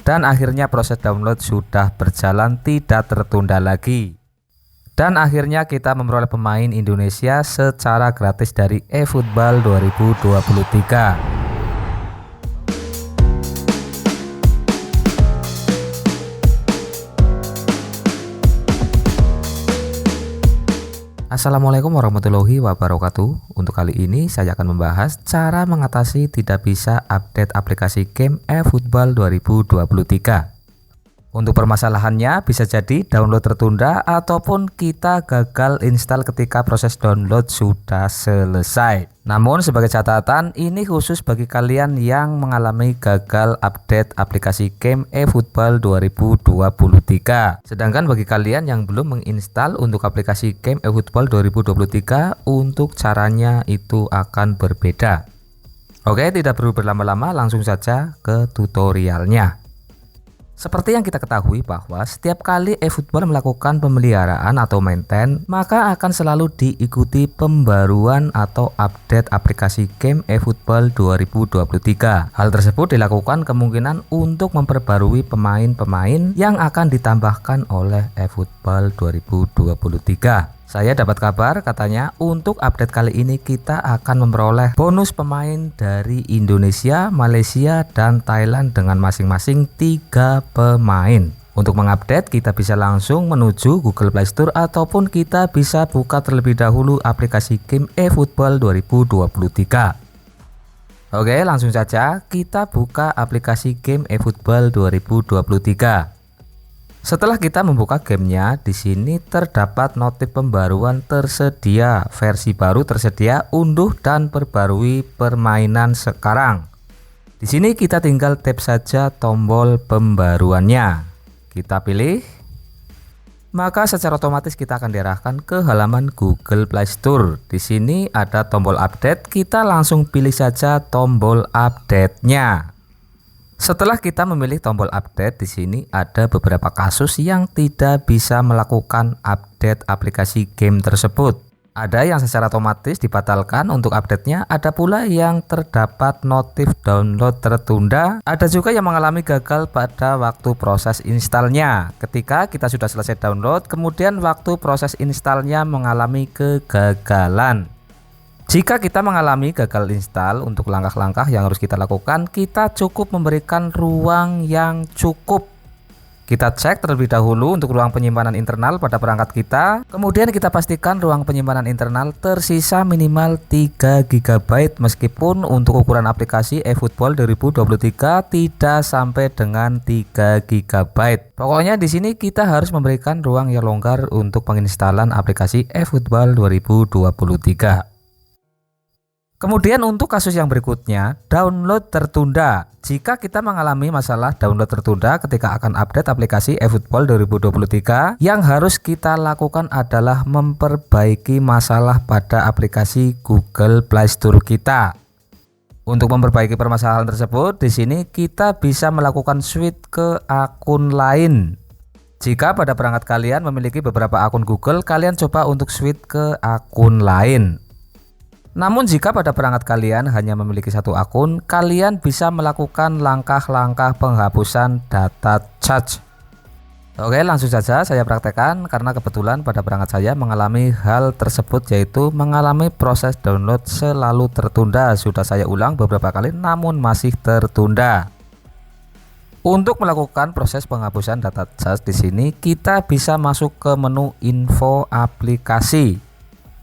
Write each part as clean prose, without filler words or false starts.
Dan akhirnya proses download sudah berjalan, tidak tertunda lagi. Dan akhirnya kita memperoleh pemain Indonesia secara gratis dari eFootball 2023. Assalamualaikum warahmatullahi wabarakatuh. Untuk kali ini saya akan membahas cara mengatasi tidak bisa update aplikasi game eFootball 2023. Untuk permasalahannya bisa jadi download tertunda ataupun kita gagal install ketika proses download sudah selesai. Namun sebagai catatan, ini khusus bagi kalian yang mengalami gagal update aplikasi game eFootball 2023. Sedangkan bagi kalian yang belum menginstal untuk aplikasi game eFootball 2023, untuk caranya itu akan berbeda. Oke, tidak perlu berlama-lama, langsung saja ke tutorialnya. Seperti yang kita ketahui bahwa setiap kali eFootball melakukan pemeliharaan atau maintain, maka akan selalu diikuti pembaruan atau update aplikasi game eFootball 2023. Hal tersebut dilakukan kemungkinan untuk memperbarui pemain-pemain yang akan ditambahkan oleh eFootball 2023. Saya dapat kabar katanya untuk update kali ini kita akan memperoleh bonus pemain dari Indonesia, Malaysia, dan Thailand dengan masing-masing 3 pemain. Untuk mengupdate kita bisa langsung menuju Google Play Store ataupun kita bisa buka terlebih dahulu aplikasi game eFootball 2023. Oke, langsung saja kita buka aplikasi game eFootball 2023. Setelah kita membuka gamenya, di sini terdapat notif pembaruan tersedia, versi baru tersedia, unduh dan perbarui permainan sekarang. Di sini kita tinggal tap saja tombol pembaruannya. Kita pilih, maka secara otomatis kita akan diarahkan ke halaman Google Play Store. Di sini ada tombol update, kita langsung pilih saja tombol update-nya. Setelah kita memilih tombol update, di sini ada beberapa kasus yang tidak bisa melakukan update aplikasi game tersebut. Ada yang secara otomatis dibatalkan untuk update-nya, ada pula yang terdapat notif download tertunda, ada juga yang mengalami gagal pada waktu proses installnya. Ketika kita sudah selesai download, kemudian waktu proses installnya mengalami kegagalan. Jika kita mengalami gagal install, untuk langkah-langkah yang harus kita lakukan, kita cukup memberikan ruang yang cukup. Kita cek terlebih dahulu untuk ruang penyimpanan internal pada perangkat kita. Kemudian kita pastikan ruang penyimpanan internal tersisa minimal 3 GB meskipun untuk ukuran aplikasi eFootball 2023 tidak sampai dengan 3 GB. Pokoknya di sini kita harus memberikan ruang yang longgar untuk penginstalan aplikasi eFootball 2023. Kemudian untuk kasus yang berikutnya, download tertunda. Jika kita mengalami masalah download tertunda ketika akan update aplikasi eFootball 2023, yang harus kita lakukan adalah memperbaiki masalah pada aplikasi Google Play Store kita. Untuk memperbaiki permasalahan tersebut, di sini kita bisa melakukan switch ke akun lain. Jika pada perangkat kalian memiliki beberapa akun Google, kalian coba untuk switch ke akun lain. Namun jika pada perangkat kalian hanya memiliki satu akun, kalian bisa melakukan langkah-langkah penghapusan data cache. Oke, langsung saja saya praktekkan karena kebetulan pada perangkat saya mengalami hal tersebut, yaitu mengalami proses download selalu tertunda. Sudah saya ulang beberapa kali namun masih tertunda. Untuk melakukan proses penghapusan data cache di sini kita bisa masuk ke menu info aplikasi.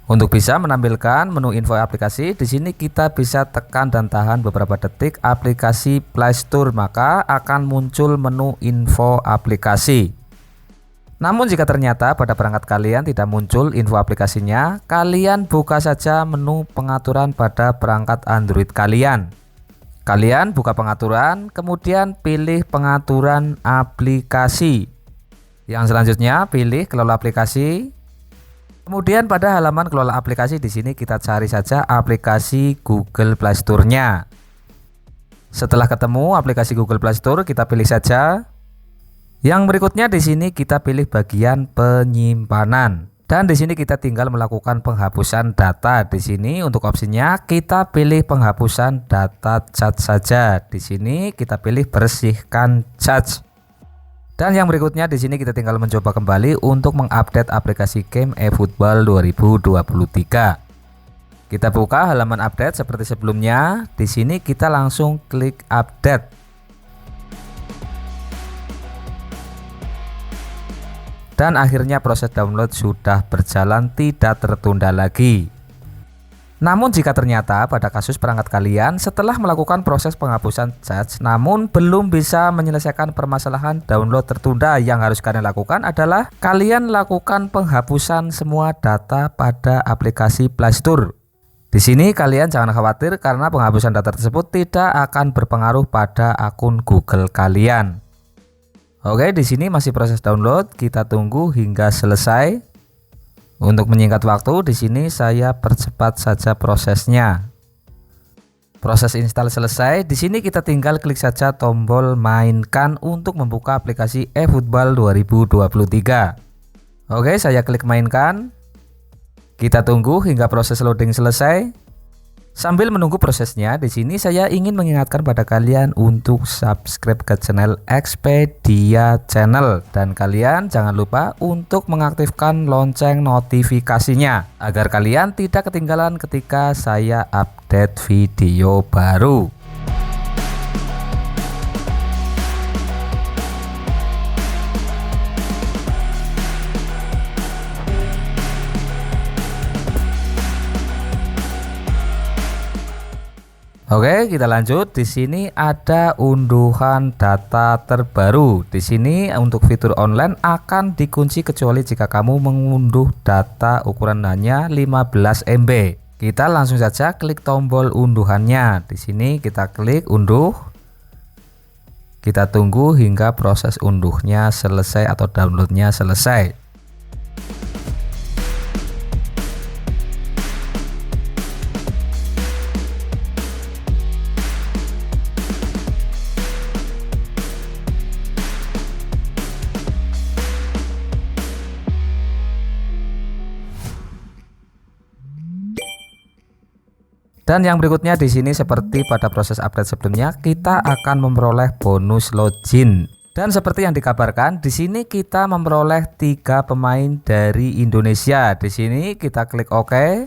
Untuk bisa menampilkan menu info aplikasi, di sini kita bisa tekan dan tahan beberapa detik aplikasi Play Store, maka akan muncul menu info aplikasi. Namun jika ternyata pada perangkat kalian tidak muncul info aplikasinya, kalian buka saja menu pengaturan pada perangkat Android kalian. Kalian buka pengaturan, kemudian pilih pengaturan aplikasi. Yang selanjutnya pilih kelola aplikasi. Kemudian pada halaman kelola aplikasi di sini kita cari saja aplikasi Google Play Store-nya. Setelah ketemu aplikasi Google Play Store, kita pilih saja. Yang berikutnya di sini kita pilih bagian penyimpanan. Dan di sini kita tinggal melakukan penghapusan data. Di sini untuk opsinya kita pilih penghapusan data chat saja. Di sini kita pilih bersihkan chat. Dan yang berikutnya di sini kita tinggal mencoba kembali untuk mengupdate aplikasi game eFootball 2023. Kita buka halaman update seperti sebelumnya. Di sini kita langsung klik update. Dan akhirnya proses download sudah berjalan, tidak tertunda lagi. Namun jika ternyata pada kasus perangkat kalian setelah melakukan proses penghapusan chat namun belum bisa menyelesaikan permasalahan download tertunda, yang harus kalian lakukan adalah kalian lakukan penghapusan semua data pada aplikasi Play Store. Di sini kalian jangan khawatir karena penghapusan data tersebut tidak akan berpengaruh pada akun Google kalian. Oke, di sini masih proses download, kita tunggu hingga selesai. Untuk menyingkat waktu, di sini saya percepat saja prosesnya. Proses install selesai. Di sini kita tinggal klik saja tombol mainkan untuk membuka aplikasi eFootball 2023. Oke, saya klik mainkan. Kita tunggu hingga proses loading selesai. Sambil menunggu prosesnya, di sini saya ingin mengingatkan pada kalian untuk subscribe ke channel Expedia Channel dan kalian jangan lupa untuk mengaktifkan lonceng notifikasinya agar kalian tidak ketinggalan ketika saya update video baru. Oke, kita lanjut. Di sini ada unduhan data terbaru. Di sini untuk fitur online akan dikunci kecuali jika kamu mengunduh data ukuran hanya 15 MB. Kita langsung saja klik tombol unduhannya. Di sini kita klik unduh. Kita tunggu hingga proses unduhnya selesai atau downloadnya selesai. Dan yang berikutnya di sini seperti pada proses update sebelumnya, kita akan memperoleh bonus login. Dan seperti yang dikabarkan, di sini kita memperoleh 3 pemain dari Indonesia. Di sini kita klik OK.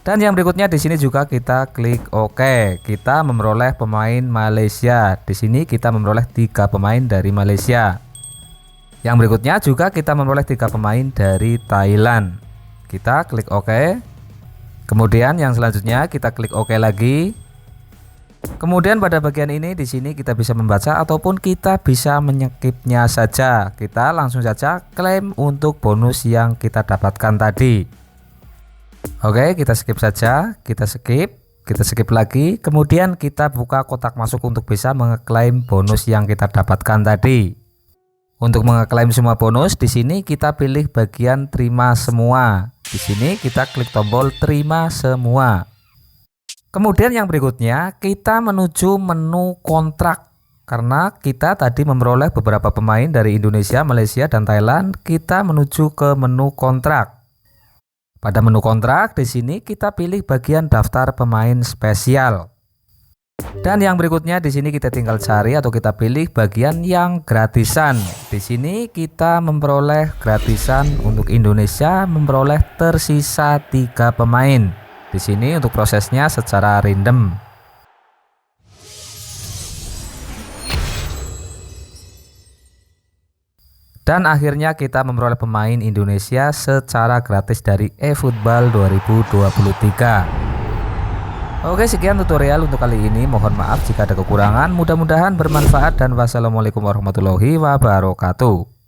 Dan yang berikutnya di sini juga kita klik OK. Kita memperoleh pemain Malaysia. Di sini kita memperoleh 3 pemain dari Malaysia. Yang berikutnya juga kita memperoleh 3 pemain dari Thailand. Kita klik OK. Kemudian yang selanjutnya kita klik OK lagi. Kemudian pada bagian ini di sini kita bisa membaca ataupun kita bisa menyekipnya saja. Kita langsung saja klaim untuk bonus yang kita dapatkan tadi. Oke, kita skip saja. Kita skip lagi. Kemudian kita buka kotak masuk untuk bisa mengeklaim bonus yang kita dapatkan tadi. Untuk mengeklaim semua bonus, di sini kita pilih bagian terima semua. Di sini kita klik tombol terima semua. Kemudian yang berikutnya kita menuju menu kontrak. Karena kita tadi memperoleh beberapa pemain dari Indonesia, Malaysia, dan Thailand, kita menuju ke menu kontrak. Pada menu kontrak di sini kita pilih bagian daftar pemain spesial. Dan yang berikutnya di sini kita tinggal cari atau kita pilih bagian yang gratisan. Di sini kita memperoleh gratisan untuk Indonesia, memperoleh tersisa 3 pemain. Di sini untuk prosesnya secara random. Dan akhirnya kita memperoleh pemain Indonesia secara gratis dari eFootball 2023. Oke, sekian tutorial untuk kali ini. Mohon maaf jika ada kekurangan. Mudah-mudahan bermanfaat dan wassalamualaikum warahmatullahi wabarakatuh.